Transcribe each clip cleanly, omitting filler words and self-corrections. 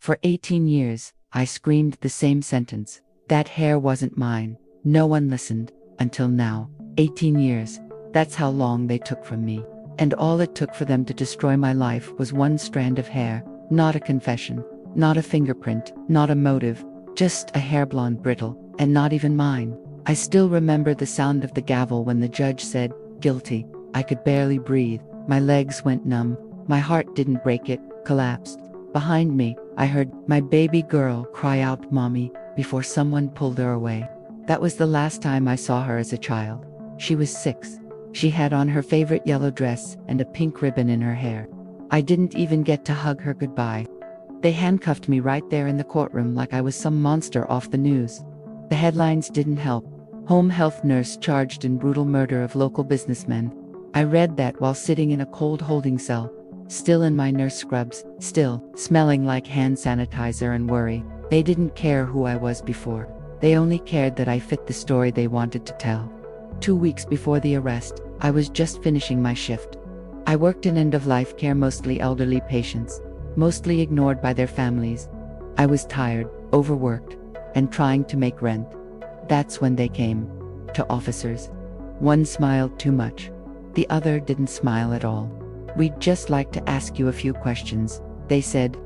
For 18 years, I screamed the same sentence. That hair wasn't mine. No one listened. Until now. 18 years. That's how long they took from me. And all it took for them to destroy my life was one strand of hair. Not a confession. Not a fingerprint. Not a motive. Just a hair blonde brittle. And not even mine. I still remember the sound of the gavel when the judge said, "Guilty." I could barely breathe. My legs went numb. My heart didn't break, it collapsed. Behind me, I heard my baby girl cry out, "Mommy," before someone pulled her away. That was the last time I saw her as a child. She was 6. She had on her favorite yellow dress and a pink ribbon in her hair. I didn't even get to hug her goodbye. They handcuffed me right there in the courtroom like I was some monster off the news. The headlines didn't help. Home health nurse charged in brutal murder of local businessmen. I read that while sitting in a cold holding cell, still in my nurse scrubs, still smelling like hand sanitizer and worry. They didn't care who I was before. They only cared that I fit the story they wanted to tell. 2 weeks before the arrest, I was just finishing my shift. I worked in end-of-life care, mostly elderly patients, mostly ignored by their families. I was tired, overworked, and trying to make rent. That's when they came. 2 officers. One smiled too much. The other didn't smile at all. "We'd just like to ask you a few questions," they said.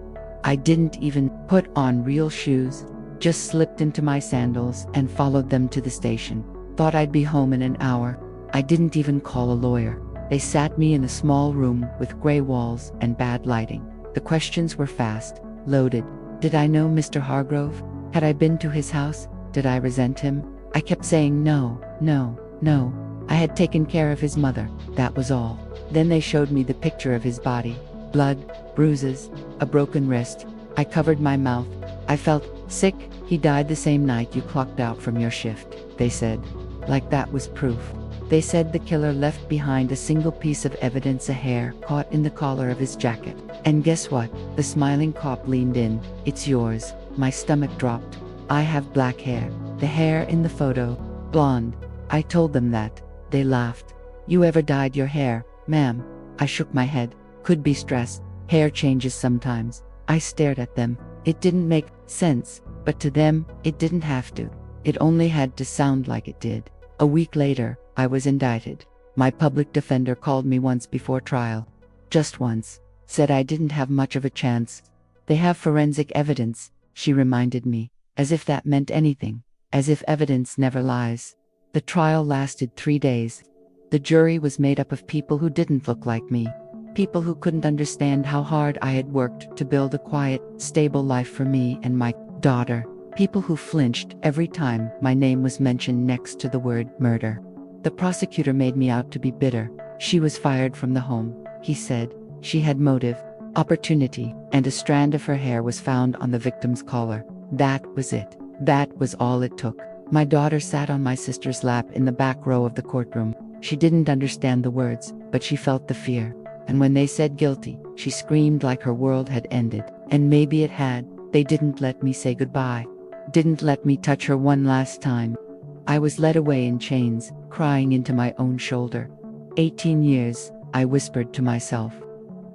I didn't even put on real shoes, just slipped into my sandals and followed them to the station. Thought I'd be home in an hour. I didn't even call a lawyer. They sat me in a small room with gray walls and bad lighting. The questions were fast, loaded. Did I know Mr. Hargrove? Had I been to his house? Did I resent him? I kept saying no, no, no. I had taken care of his mother, that was all. Then they showed me the picture of his body. Blood, bruises, a broken wrist. I covered my mouth. I felt sick. "He died the same night you clocked out from your shift," they said. Like that was proof. They said the killer left behind a single piece of evidence, a hair caught in the collar of his jacket. And guess what? The smiling cop leaned in. "It's yours." My stomach dropped. I have black hair. The hair in the photo, blonde. I told them that. They laughed. "You ever dyed your hair, ma'am?" I shook my head. Could be stress. Hair changes sometimes. I stared at them. It didn't make sense, but to them, it didn't have to. It only had to sound like it did. A week later, I was indicted. My public defender called me once before trial. Just once. Said I didn't have much of a chance. "They have forensic evidence," she reminded me, as if that meant anything, as if evidence never lies. The trial lasted 3 days. The jury was made up of people who didn't look like me. People who couldn't understand how hard I had worked to build a quiet, stable life for me and my daughter. People who flinched every time my name was mentioned next to the word murder. The prosecutor made me out to be bitter. She was fired from the home, he said. She had motive, opportunity, and a strand of her hair was found on the victim's collar. That was it. That was all it took. My daughter sat on my sister's lap in the back row of the courtroom. She didn't understand the words, but she felt the fear. And when they said guilty, she screamed like her world had ended. And maybe it had. They didn't let me say goodbye. Didn't let me touch her one last time. I was led away in chains, crying into my own shoulder. 18 years, I whispered to myself.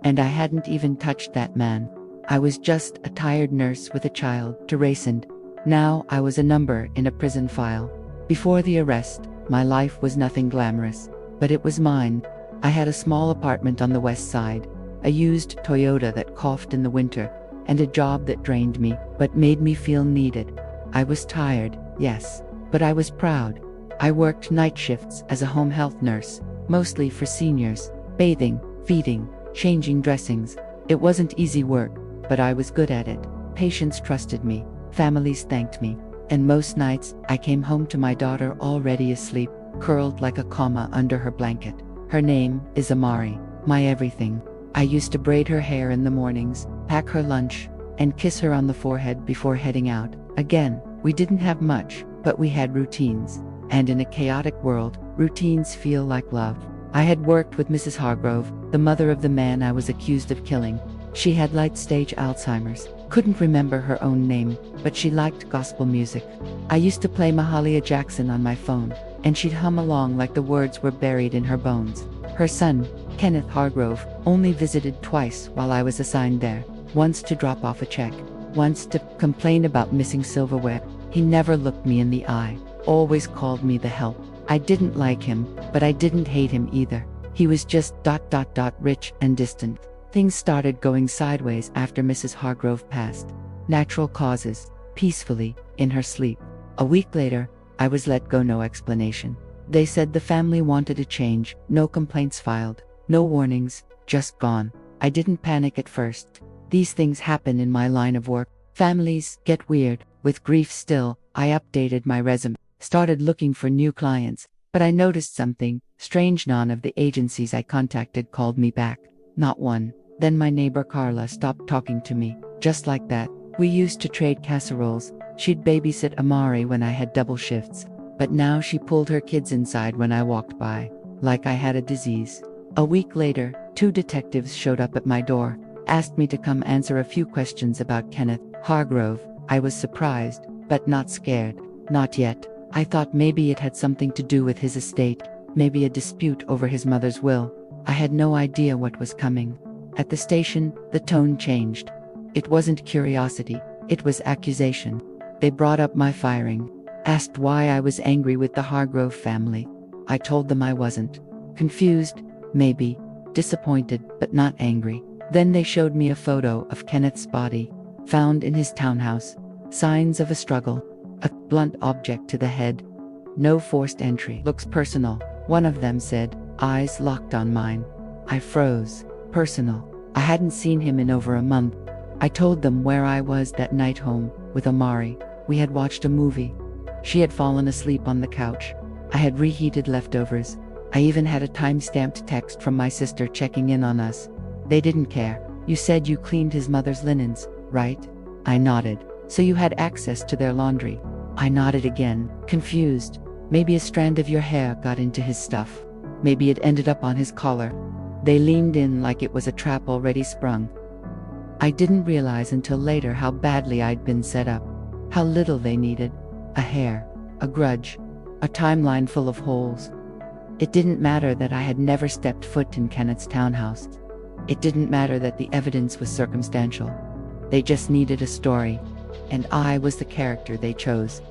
And I hadn't even touched that man. I was just a tired nurse with a child to raise, and now I was a number in a prison file. Before the arrest, my life was nothing glamorous, but it was mine. I had a small apartment on the west side, a used Toyota that coughed in the winter, and a job that drained me, but made me feel needed. I was tired, yes, but I was proud. I worked night shifts as a home health nurse, mostly for seniors, bathing, feeding, changing dressings. It wasn't easy work, but I was good at it. Patients trusted me, families thanked me, and most nights I came home to my daughter already asleep, curled like a comma under her blanket. Her name is Amari, my everything. I used to braid her hair in the mornings, pack her lunch, and kiss her on the forehead before heading out. Again, we didn't have much, but we had routines. And in a chaotic world, routines feel like love. I had worked with Mrs. Hargrove, the mother of the man I was accused of killing. She had late-stage Alzheimer's, couldn't remember her own name, but she liked gospel music. I used to play Mahalia Jackson on my phone, and she'd hum along like the words were buried in her bones. Her son, Kenneth Hargrove, only visited twice while I was assigned there, once to drop off a check. once to complain about missing silverware. He never looked me in the eye, always called me the help. I didn't like him, but I didn't hate him either. He was just rich and distant. Things started going sideways after Mrs. Hargrove passed. Natural causes, peacefully, in her sleep. A week later, I was let go, no explanation. They said the family wanted a change, no complaints filed, no warnings, just gone. I didn't panic at first. These things happen in my line of work. Families get weird. With grief still, I updated my resume, started looking for new clients, but I noticed something strange. None of the agencies I contacted called me back. Not one. Then my neighbor Carla stopped talking to me, just like that. We used to trade casseroles. She'd babysit Amari when I had double shifts, but now she pulled her kids inside when I walked by, like I had a disease. A week later, 2 detectives showed up at my door, asked me to come answer a few questions about Kenneth Hargrove. I was surprised, but not scared. Not yet. I thought maybe it had something to do with his estate, maybe a dispute over his mother's will. I had no idea what was coming. At the station, the tone changed. It wasn't curiosity, it was accusation. They brought up my firing, asked why I was angry with the Hargrove family. I told them I wasn't. Confused, maybe, disappointed, but not angry. Then they showed me a photo of Kenneth's body, found in his townhouse. Signs of a struggle. A blunt object to the head. No forced entry. Looks personal, one of them said, eyes locked on mine. I froze. Personal. I hadn't seen him in over a month. I told them where I was that night home, with Amari. We had watched a movie. She had fallen asleep on the couch. I had reheated leftovers. I even had a time-stamped text from my sister checking in on us. They didn't care. You said you cleaned his mother's linens, right? I nodded. So you had access to their laundry? I nodded again, confused. Maybe a strand of your hair got into his stuff. Maybe it ended up on his collar. They leaned in like it was a trap already sprung. I didn't realize until later how badly I'd been set up. How little they needed. A hair, a grudge, a timeline full of holes. It didn't matter that I had never stepped foot in Kenneth's townhouse. It didn't matter that the evidence was circumstantial. They just needed a story, and I was the character they chose.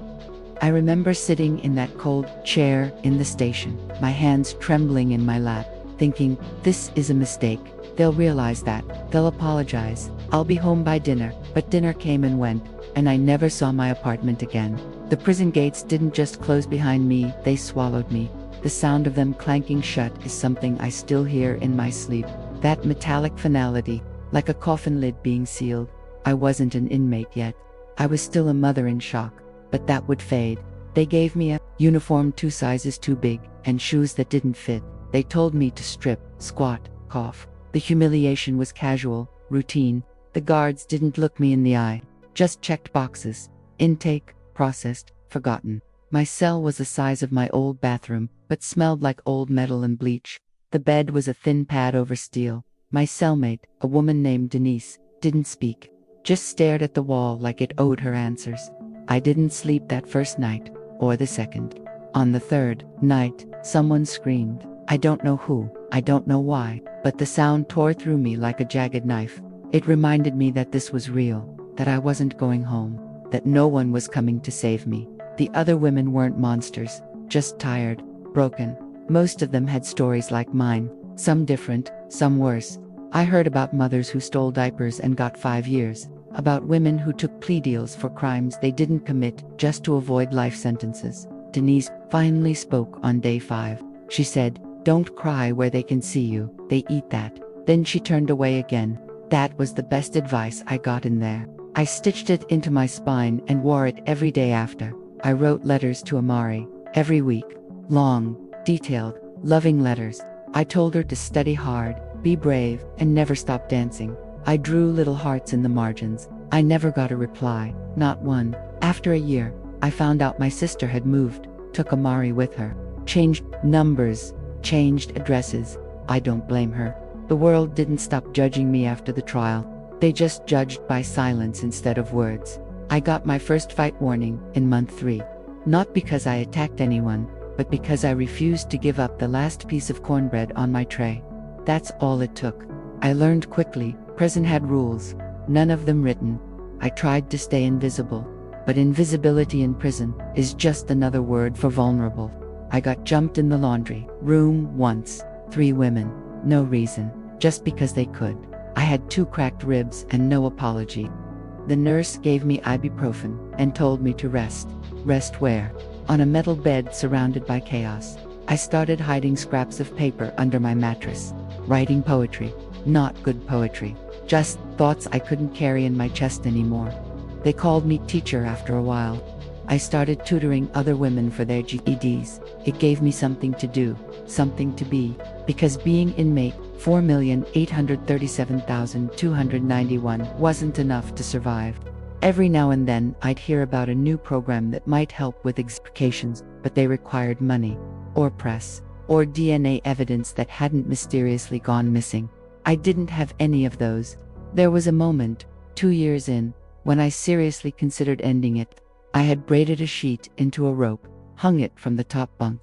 I remember sitting in that cold chair in the station, my hands trembling in my lap, thinking, this is a mistake. They'll realize that. They'll apologize. I'll be home by dinner. But dinner came and went, and I never saw my apartment again. The prison gates didn't just close behind me, they swallowed me. The sound of them clanking shut is something I still hear in my sleep. That metallic finality, like a coffin lid being sealed. I wasn't an inmate yet. I was still a mother in shock, but that would fade. They gave me a uniform 2 sizes too big, and shoes that didn't fit. They told me to strip, squat, cough. The humiliation was casual, routine. The guards didn't look me in the eye, just checked boxes. Intake, processed, forgotten. My cell was the size of my old bathroom, but smelled like old metal and bleach. The bed was a thin pad over steel. My cellmate, a woman named Denise, didn't speak, just stared at the wall like it owed her answers. I didn't sleep that first night, or the second. On the 3rd night, someone screamed. I don't know who, I don't know why, but the sound tore through me like a jagged knife. It reminded me that this was real, that I wasn't going home, that no one was coming to save me. The other women weren't monsters, just tired, broken. Most of them had stories like mine, some different, some worse. I heard about mothers who stole diapers and got 5 years, about women who took plea deals for crimes they didn't commit just to avoid life sentences. Denise finally spoke on day 5. She said, "Don't cry where they can see you, they eat that." Then she turned away again. That was the best advice I got in there. I stitched it into my spine and wore it every day after. I wrote letters to Amari, every week. Long, detailed, loving letters. I told her to study hard, be brave, and never stop dancing. I drew little hearts in the margins. I never got a reply, not one. After a year, I found out my sister had moved, took Amari with her. Changed numbers, changed addresses. I don't blame her. The world didn't stop judging me after the trial. They just judged by silence instead of words. I got my first fight warning in month 3. Not because I attacked anyone, but because I refused to give up the last piece of cornbread on my tray. That's all it took. I learned quickly, prison had rules, none of them written. I tried to stay invisible. But invisibility in prison is just another word for vulnerable. I got jumped in the laundry room once. 3 women. No reason. Just because they could. I had 2 cracked ribs and no apology. The nurse gave me ibuprofen and told me to rest. Rest where? On a metal bed surrounded by chaos. I started hiding scraps of paper under my mattress. Writing poetry. Not good poetry. Just thoughts I couldn't carry in my chest anymore. They called me teacher after a while. I started tutoring other women for their GEDs. It gave me something to do, something to be, because being inmate 4,837,291 wasn't enough to survive. Every now and then I'd hear about a new program that might help with explications, but they required money, or press, or DNA evidence that hadn't mysteriously gone missing. I didn't have any of those. There was a moment, 2 years in, when I seriously considered ending it. I had braided a sheet into a rope, hung it from the top bunk,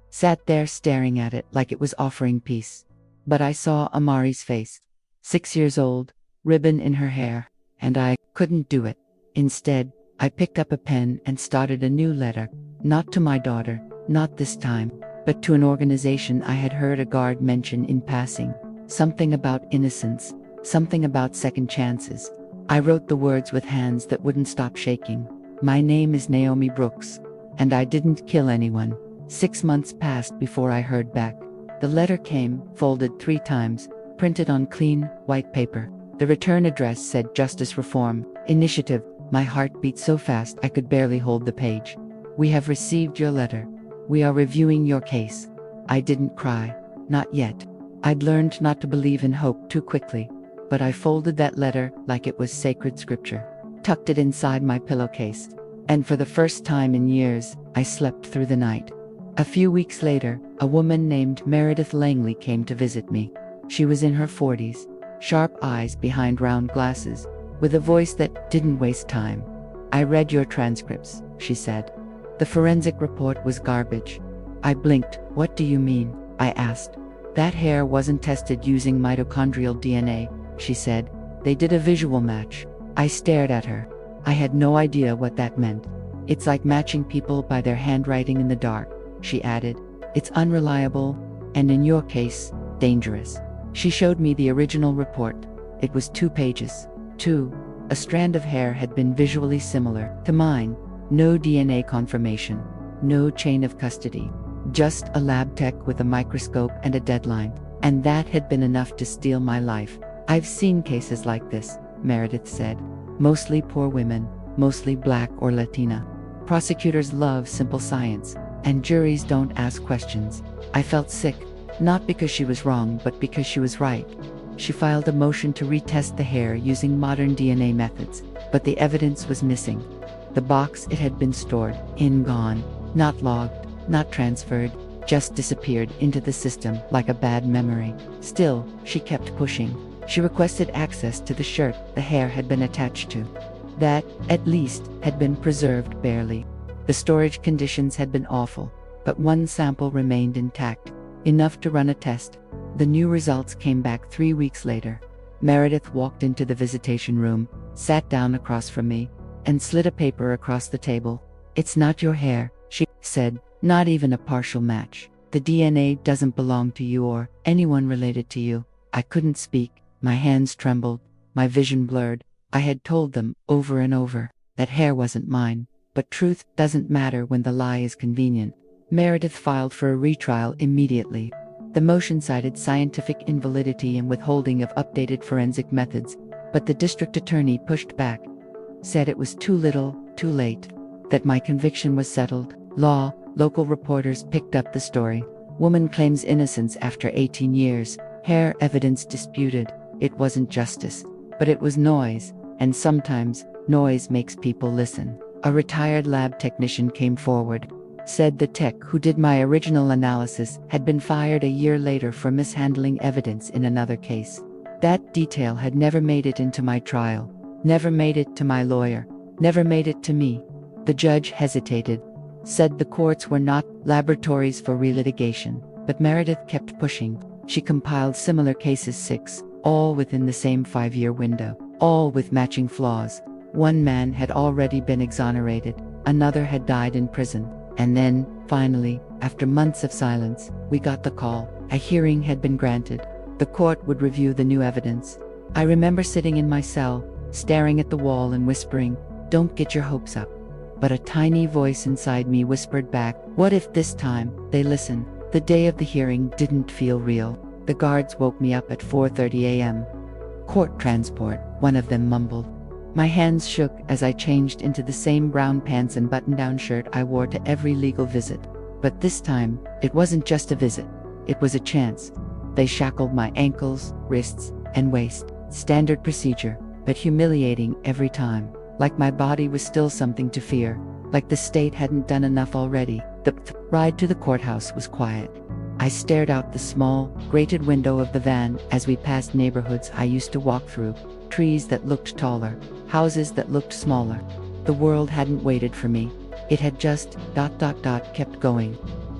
sat there staring at it like it was offering peace. But I saw Amari's face, 6 years old, ribbon in her hair, and I couldn't do it. Instead, I picked up a pen and started a new letter, not to my daughter, not this time, but to an organization I had heard a guard mention in passing. Something about innocence, something about second chances. I wrote the words with hands that wouldn't stop shaking. My name is Naomi Brooks, and I didn't kill anyone. 6 months passed before I heard back. The letter came, folded 3 times, printed on clean, white paper. The return address said Justice Reform Initiative. My heart beat so fast I could barely hold the page. We have received your letter. We are reviewing your case. I didn't cry. Not yet. I'd learned not to believe in hope too quickly. But I folded that letter like it was sacred scripture, tucked it inside my pillowcase, and for the first time in years, I slept through the night. A few weeks later, a woman named Meredith Langley came to visit me. She was in her 40s, sharp eyes behind round glasses, with a voice that didn't waste time. I read your transcripts, she said. The forensic report was garbage. I blinked. What do you mean? I asked. That hair wasn't tested using mitochondrial DNA, she said. They did a visual match. I stared at her. I had no idea what that meant. It's like matching people by their handwriting in the dark, she added. It's unreliable, and in your case, dangerous. She showed me the original report. It was 2 pages. 2. A strand of hair had been visually similar to mine. No DNA confirmation. No chain of custody. Just a lab tech with a microscope and a deadline. And that had been enough to steal my life. I've seen cases like this, Meredith said. Mostly poor women, mostly Black or Latina. Prosecutors love simple science, and juries don't ask questions. I felt sick, not because she was wrong, but because she was right. She filed a motion to retest the hair using modern DNA methods, but the evidence was missing. The box it had been stored in gone, not logged, not transferred, just disappeared into the system like a bad memory. Still, she kept pushing. She requested access to the shirt the hair had been attached to. That, at least, had been preserved barely. The storage conditions had been awful, but one sample remained intact, enough to run a test. The new results came back 3 weeks later. Meredith walked into the visitation room, sat down across from me, and slid a paper across the table. It's not your hair, she said, not even a partial match. The DNA doesn't belong to you or anyone related to you. I couldn't speak. My hands trembled, my vision blurred. I had told them, over and over, that hair wasn't mine. But truth doesn't matter when the lie is convenient. Meredith filed for a retrial immediately. The motion cited scientific invalidity and withholding of updated forensic methods, but the district attorney pushed back, said it was too little, too late, that my conviction was settled. Local reporters picked up the story. Woman claims innocence after 18 years. Hair evidence disputed. It wasn't justice, but it was noise, and sometimes, noise makes people listen. A retired lab technician came forward, said the tech who did my original analysis had been fired a year later for mishandling evidence in another case. That detail had never made it into my trial, never made it to my lawyer, never made it to me. The judge hesitated, said the courts were not laboratories for relitigation, but Meredith kept pushing. She compiled similar cases 6, all within the same 5-year window, all with matching flaws. One man had already been exonerated, another had died in prison. And then, finally, after months of silence, we got the call. A hearing had been granted. The court would review the new evidence. I remember sitting in my cell, staring at the wall and whispering, "Don't get your hopes up." But a tiny voice inside me whispered back, "What if this time they listen?" The day of the hearing didn't feel real. The guards woke me up at 4:30 a.m. "Court transport," one of them mumbled. My hands shook as I changed into the same brown pants and button-down shirt I wore to every legal visit. But this time, it wasn't just a visit. It was a chance. They shackled my ankles, wrists, and waist. Standard procedure, but humiliating every time. Like my body was still something to fear. Like the state hadn't done enough already. The ride to the courthouse was quiet. I stared out the small, grated window of the van as we passed neighborhoods I used to walk through. Trees that looked taller, houses that looked smaller. The world hadn't waited for me. It had just kept going.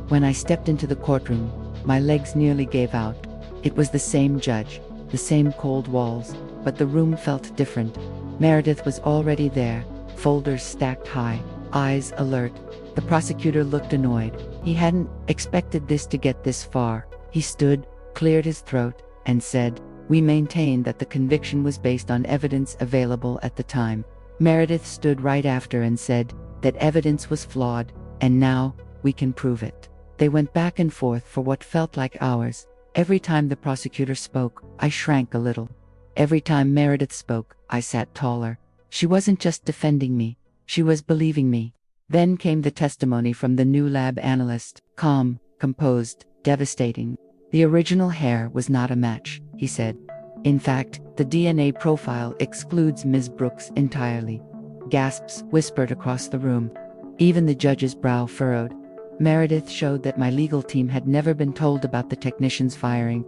When I stepped into the courtroom, my legs nearly gave out. It was the same judge, the same cold walls, but the room felt different. Meredith was already there, folders stacked high, eyes alert. The prosecutor looked annoyed. He hadn't expected this to get this far. He stood, cleared his throat, and said, "We maintain that the conviction was based on evidence available at the time." Meredith stood right after and said that evidence was flawed, and now we can prove it. They went back and forth for what felt like hours. Every time the prosecutor spoke, I shrank a little. Every time Meredith spoke, I sat taller. She wasn't just defending me, she was believing me. Then came the testimony from the new lab analyst, calm, composed, devastating. "The original hair was not a match," he said. "In fact, the DNA profile excludes Ms. Brooks entirely." Gasps whispered across the room. Even the judge's brow furrowed. Meredith showed that my legal team had never been told about the technician's firing,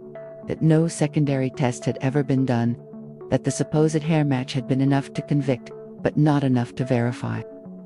that no secondary test had ever been done, that the supposed hair match had been enough to convict, but not enough to verify.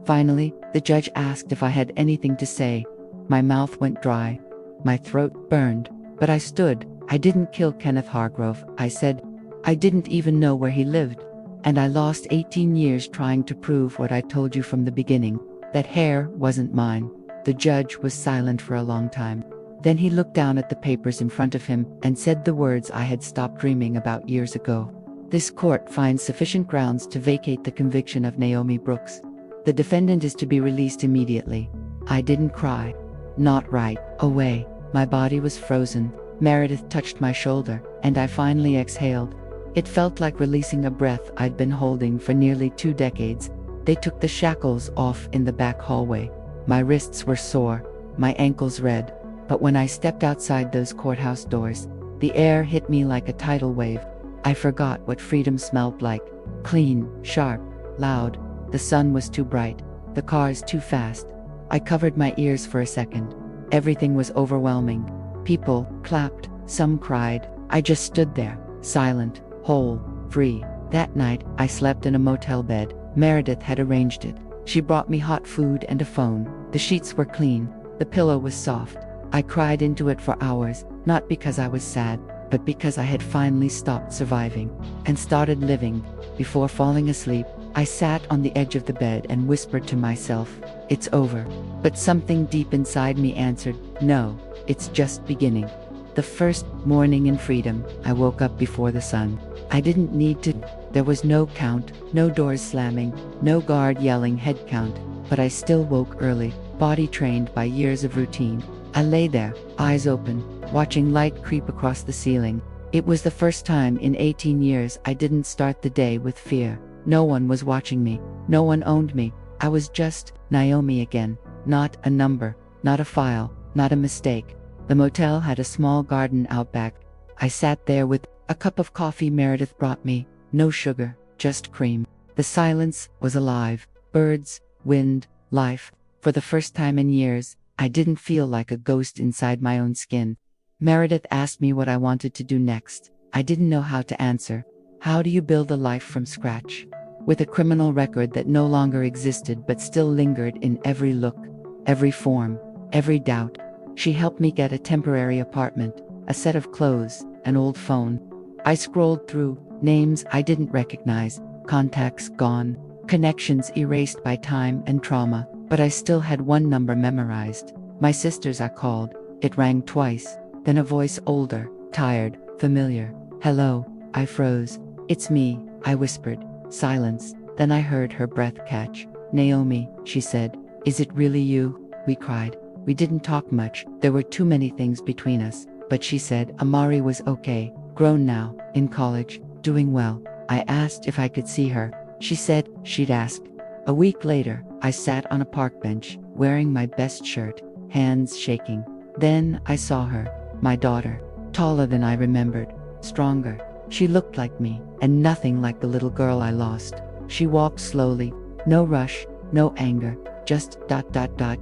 Finally, the judge asked if I had anything to say. My mouth went dry. My throat burned. But I stood. "I didn't kill Kenneth Hargrove," I said. "I didn't even know where he lived. And I lost 18 years trying to prove what I told you from the beginning. That hair wasn't mine." The judge was silent for a long time. Then he looked down at the papers in front of him and said the words I had stopped dreaming about years ago. "This court finds sufficient grounds to vacate the conviction of Naomi Brooks. The defendant is to be released immediately." I didn't cry. Not right away. My body was frozen. Meredith touched my shoulder, and I finally exhaled. It felt like releasing a breath I'd been holding for nearly 2 decades. They took the shackles off in the back hallway. My wrists were sore, my ankles red. But when I stepped outside those courthouse doors, the air hit me like a tidal wave. I forgot what freedom smelled like. Clean, sharp, loud. The sun was too bright, the cars too fast. I covered my ears for a second. Everything was overwhelming. People clapped, some cried. I just stood there, silent, whole, free. That night, I slept in a motel bed. Meredith had arranged it. She brought me hot food and a phone. The sheets were clean. The pillow was soft. I cried into it for hours, not because I was sad, but because I had finally stopped surviving and started living. Before falling asleep, I sat on the edge of the bed and whispered to myself, "It's over." But something deep inside me answered, "No, it's just beginning." The first morning in freedom, I woke up before the sun. I didn't need to. There was no count, no doors slamming, no guard yelling head count, but I still woke early, body trained by years of routine. I lay there, eyes open, watching light creep across the ceiling. It was the first time in 18 years I didn't start the day with fear. No one was watching me. No one owned me. I was just Naomi again. Not a number, not a file, not a mistake. The motel had a small garden out back. I sat there with a cup of coffee Meredith brought me. No sugar, just cream. The silence was alive. Birds, wind, life. For the first time in years, I didn't feel like a ghost inside my own skin. Meredith asked me what I wanted to do next. I didn't know how to answer. How do you build a life from scratch? With a criminal record that no longer existed but still lingered in every look, every form, every doubt. She helped me get a temporary apartment, a set of clothes, an old phone. I scrolled through names I didn't recognize, contacts gone, connections erased by time and trauma, but I still had one number memorized. My sister's I called. It rang twice, then a voice older, tired, familiar. Hello, I froze. It's me, I whispered. Silence, then I heard her breath catch. Naomi, she said. Is it really you? We cried. We didn't talk much, there were too many things between us, but she said Amari was okay, grown now, in college, doing well. I asked if I could see her. She said she'd ask. A week later, I sat on a park bench, wearing my best shirt, hands shaking. Then I saw her, my daughter, taller than I remembered, stronger. She looked like me, and nothing like the little girl I lost. She walked slowly, no rush, no anger, just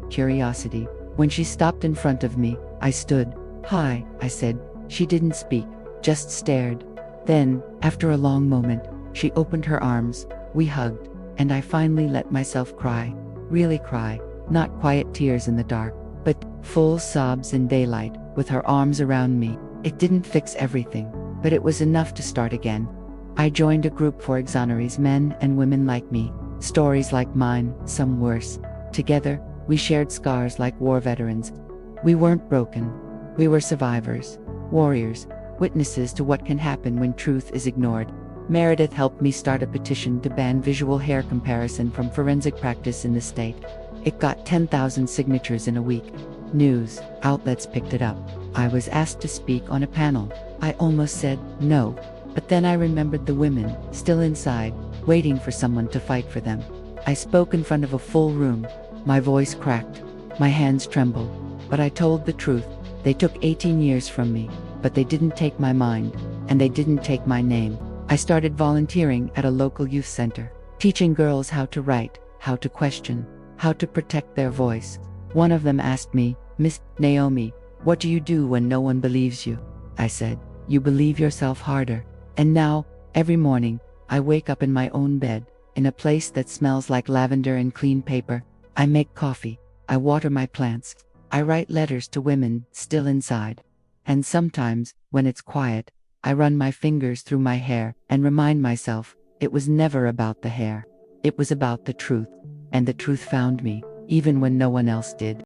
curiosity. When she stopped in front of me, I stood. Hi, I said. She didn't speak, just stared. Then, after a long moment, she opened her arms, we hugged, and I finally let myself cry. Really cry, not quiet tears in the dark, but full sobs in daylight, with her arms around me. It didn't fix everything, but it was enough to start again. I joined a group for exonerees, men and women like me, stories like mine, some worse. Together, we shared scars like war veterans. We weren't broken. We were survivors, warriors, witnesses to what can happen when truth is ignored. Meredith helped me start a petition to ban visual hair comparison from forensic practice in the state. It got 10,000 signatures in a week. News outlets picked it up. I was asked to speak on a panel. I almost said no, but then I remembered the women, still inside, waiting for someone to fight for them. I spoke in front of a full room. My voice cracked, my hands trembled, but I told the truth. They took 18 years from me, but they didn't take my mind, and they didn't take my name. I started volunteering at a local youth center, teaching girls how to write, how to question, how to protect their voice. One of them asked me, Miss Naomi, what do you do when no one believes you? I said, you believe yourself harder. And now, every morning, I wake up in my own bed, in a place that smells like lavender and clean paper. I make coffee, I water my plants, I write letters to women still inside. And sometimes, when it's quiet, I run my fingers through my hair and remind myself, it was never about the hair. It was about the truth. And the truth found me, even when no one else did.